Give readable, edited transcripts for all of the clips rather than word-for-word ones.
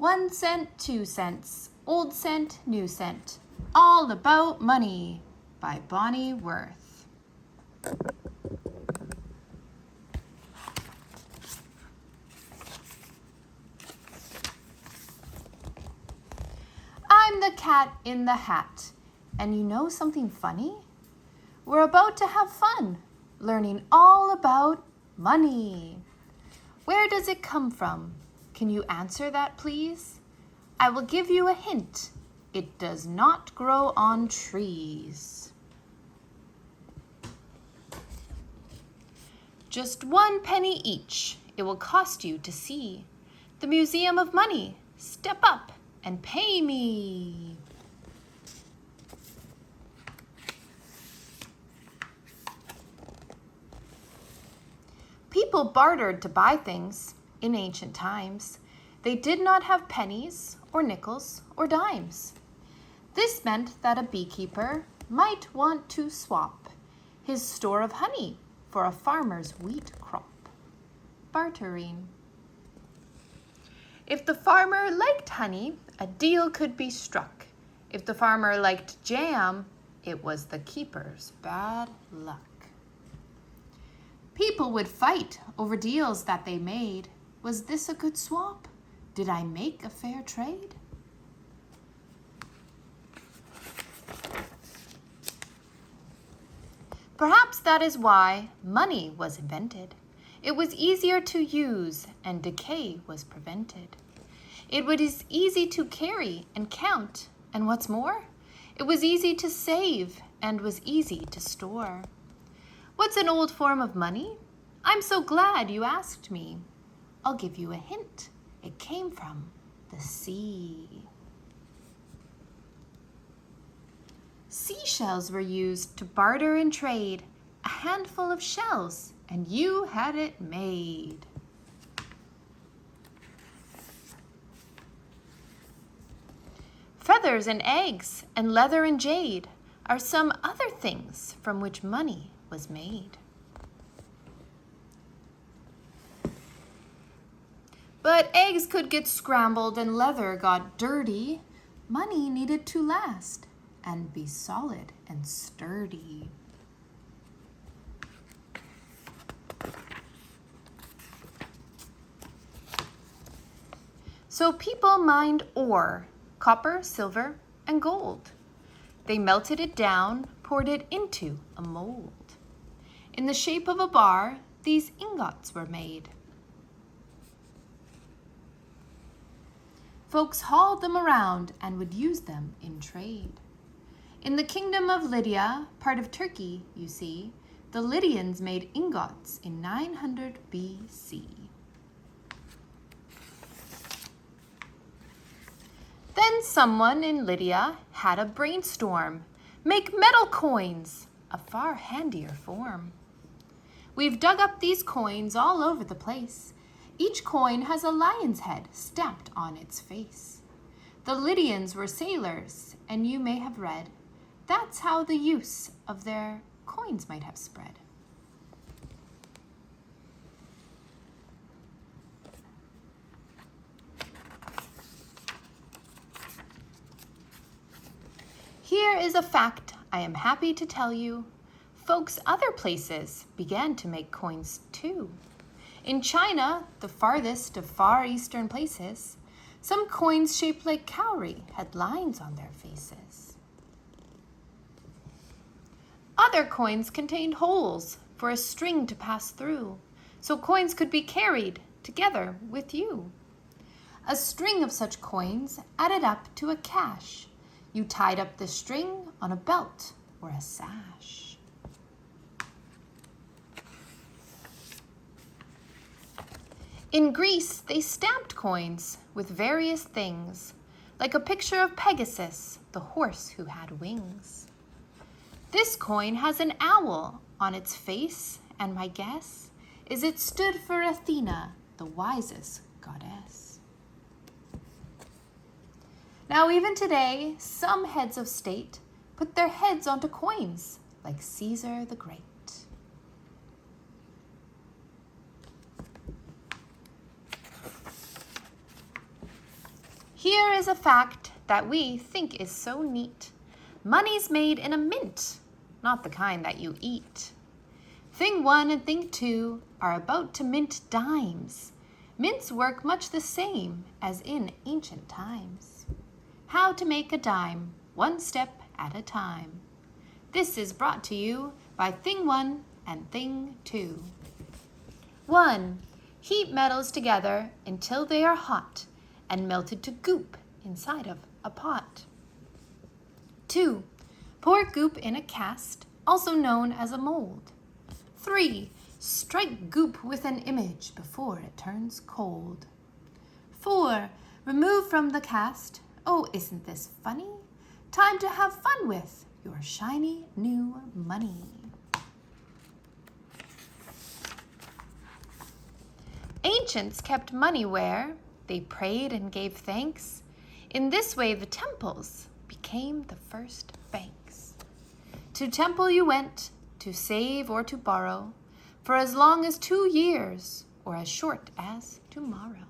1 cent, 2 cents, old cent, new cent, all about money by Bonnie Worth. I'm the cat in the hat, and you know something funny? We're about to have fun, learning all about money. Where does it come from? Can you answer that, please? I will give you a hint. It does not grow on trees. Just 1 penny each. It will cost you to see the Museum of Money. Step up and pay me. People bartered to buy things in ancient times. They did not have pennies or nickels or dimes. This meant that a beekeeper might want to swap his store of honey for a farmer's wheat crop. Bartering. If the farmer liked honey, a deal could be struck. If the farmer liked jam, it was the keeper's bad luck. People would fight over deals that they made. Was this a good swap? Did I make a fair trade? Perhaps that is why money was invented. It was easier to use and decay was prevented. It was easy to carry and count, and what's more, it was easy to save and was easy to store. What's an old form of money? I'm so glad you asked me. I'll give you a hint. It came from the sea. Seashells were used to barter and trade. A handful of shells, and you had it made. Feathers and eggs and leather and jade are some other things from which money was made. But eggs could get scrambled and leather got dirty. Money needed to last and be solid and sturdy. So people mined ore, copper, silver, and gold. They melted it down, poured it into a mold. In the shape of a bar, these ingots were made. Folks hauled them around and would use them in trade. In the kingdom of Lydia, part of Turkey, you see, the Lydians made ingots in 900 BC. Then someone in Lydia had a brainstorm. Make metal coins, a far handier form. We've dug up these coins all over the place. Each coin has a lion's head stamped on its face. The Lydians were sailors, and you may have read, that's how the use of their coins might have spread. Here is a fact I am happy to tell you. Folks other places began to make coins too. In China, the farthest of far eastern places, some coins shaped like cowrie had lines on their faces. Other coins contained holes for a string to pass through, so coins could be carried together with you. A string of such coins added up to a cash. You tied up the string on a belt or a sash. In Greece, they stamped coins with various things, like a picture of Pegasus, the horse who had wings. This coin has an owl on its face, and my guess is it stood for Athena, the wisest goddess. Now, even today, some heads of state put their heads onto coins, like Caesar the Great. Here is a fact that we think is so neat. Money's made in a mint, not the kind that you eat. Thing 1 and Thing 2 are about to mint dimes. Mints work much the same as in ancient times. How to make a dime, one step at a time. This is brought to you by Thing 1 and Thing 2. 1. Heat metals together until they are hot and melted to goop inside of a pot. 2. Pour goop in a cast, also known as a mold. 3. Strike goop with an image before it turns cold. 4. Remove from the cast. Oh, isn't this funny? Time to have fun with your shiny new money. Ancients kept money where they prayed and gave thanks. In this way, the temples became the first banks. To temple you went, to save or to borrow, for as long as 2 years, or as short as tomorrow.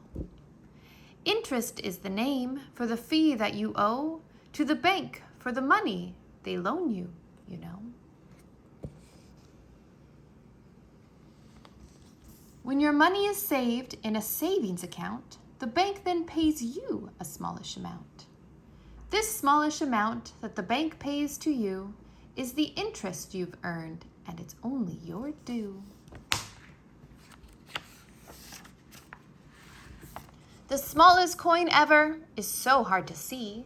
Interest is the name for the fee that you owe to the bank for the money they loan you, you know. When your money is saved in a savings account, the bank then pays you a smallish amount. This smallish amount that the bank pays to you is the interest you've earned, and it's only your due. The smallest coin ever is so hard to see.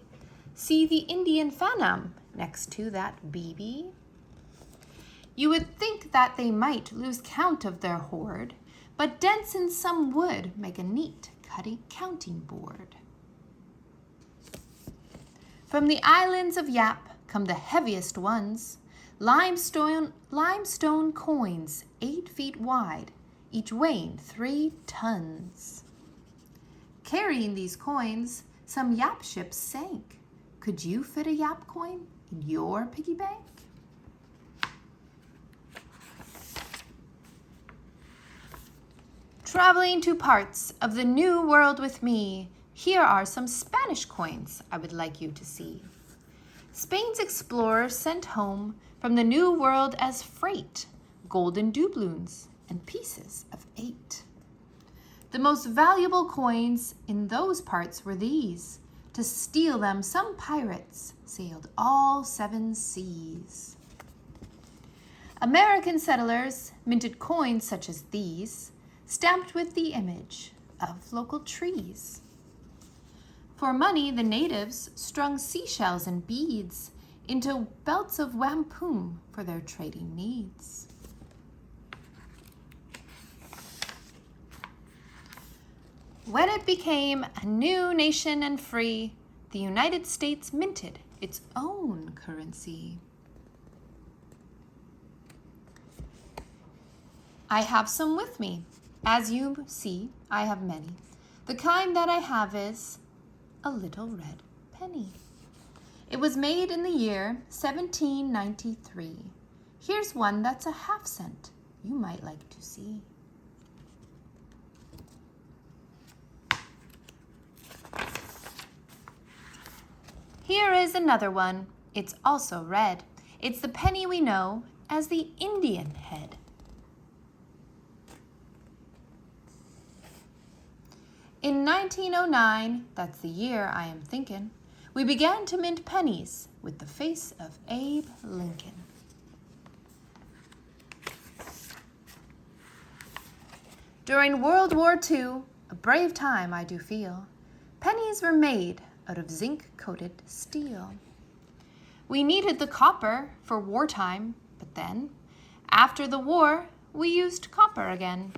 See the Indian phantom next to that BB. You would think that they might lose count of their hoard, but dents in some wood make a neat counting board. From the islands of Yap come the heaviest ones, limestone coins 8 feet wide, each weighing 3 tons. Carrying these coins, some Yap ships sank. Could you fit a Yap coin in your piggy bank? Traveling to parts of the New World with me, here are some Spanish coins I would like you to see. Spain's explorers sent home from the New World as freight, golden doubloons and pieces of 8. The most valuable coins in those parts were these. To steal them, some pirates sailed all 7 seas. American settlers minted coins such as these, stamped with the image of local trees. For money, the natives strung seashells and beads into belts of wampum for their trading needs. When it became a new nation and free, the United States minted its own currency. I have some with me. As you see, I have many. The kind that I have is a little red penny. It was made in the year 1793. Here's one that's a half cent you might like to see. Here is another one. It's also red. It's the penny we know as the Indian head. In 1909, that's the year I am thinking, we began to mint pennies with the face of Abe Lincoln. During World War II, a brave time I do feel, pennies were made out of zinc-coated steel. We needed the copper for wartime, but then, after the war, we used copper again.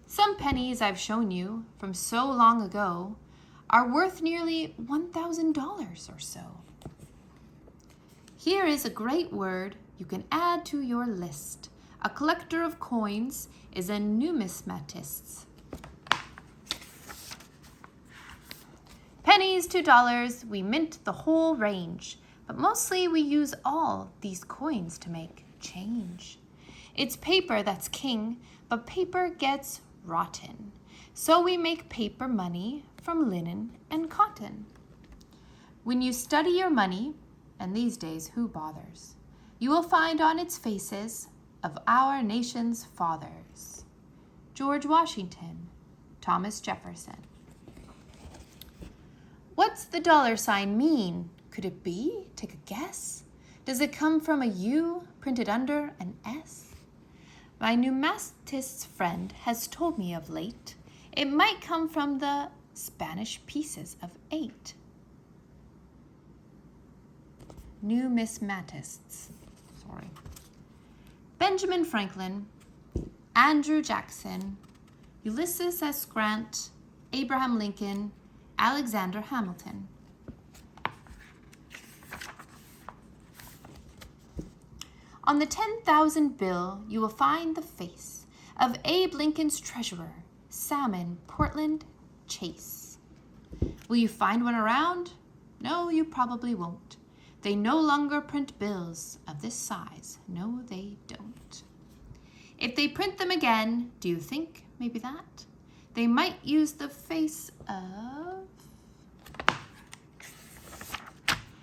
Some pennies I've shown you from so long ago are worth nearly $1,000 or so. Here is a great word you can add to your list. A collector of coins is a numismatist. Pennies to dollars, we mint the whole range, but mostly we use all these coins to make change. It's paper that's king, but paper gets rotten. So we make paper money from linen and cotton. When you study your money, and these days who bothers, you will find on its faces of our nation's fathers. George Washington, Thomas Jefferson. What's the dollar sign mean? Could it be? Take a guess. Does it come from a U printed under an S? My numismatist friend has told me of late it might come from the Spanish pieces of 8. Numismatists. Sorry. Benjamin Franklin, Andrew Jackson, Ulysses S. Grant, Abraham Lincoln, Alexander Hamilton. On the 10,000 bill, you will find the face of Abe Lincoln's treasurer, Salmon Portland Chase. Will you find one around? No, you probably won't. They no longer print bills of this size. No, they don't. If they print them again, do you think maybe that? They might use the face of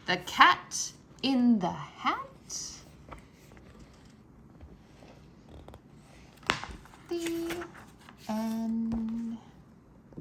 the Cat in the Hat? The end.